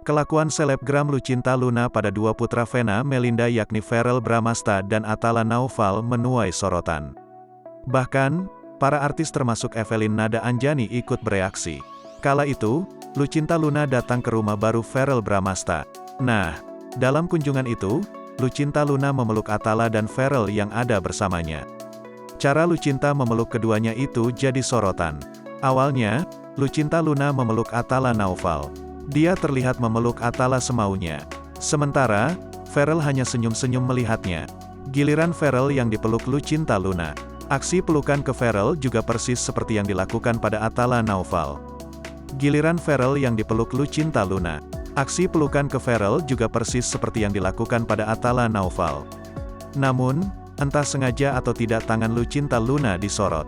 Kelakuan selebgram Lucinta Luna pada dua putra Vena Melinda yakni Verrell Bramasta dan Atala Naufal menuai sorotan. Bahkan, para artis termasuk Evelyn Nada Anjani ikut bereaksi. Kala itu, Lucinta Luna datang ke rumah baru Verrell Bramasta. Nah, dalam kunjungan itu, Lucinta Luna memeluk Atala dan Verrell yang ada bersamanya. Cara Lucinta memeluk keduanya itu jadi sorotan. Awalnya, Lucinta Luna memeluk Atala Naufal. Dia terlihat memeluk Atala semaunya. Sementara, Verrell hanya senyum-senyum melihatnya. Giliran Verrell yang dipeluk Lucinta Luna. Aksi pelukan ke Verrell juga persis seperti yang dilakukan pada Atala Naufal. Giliran Verrell yang dipeluk Lucinta Luna. Aksi pelukan ke Verrell juga persis seperti yang dilakukan pada Atala Naufal. Namun, entah sengaja atau tidak tangan Lucinta Luna disorot.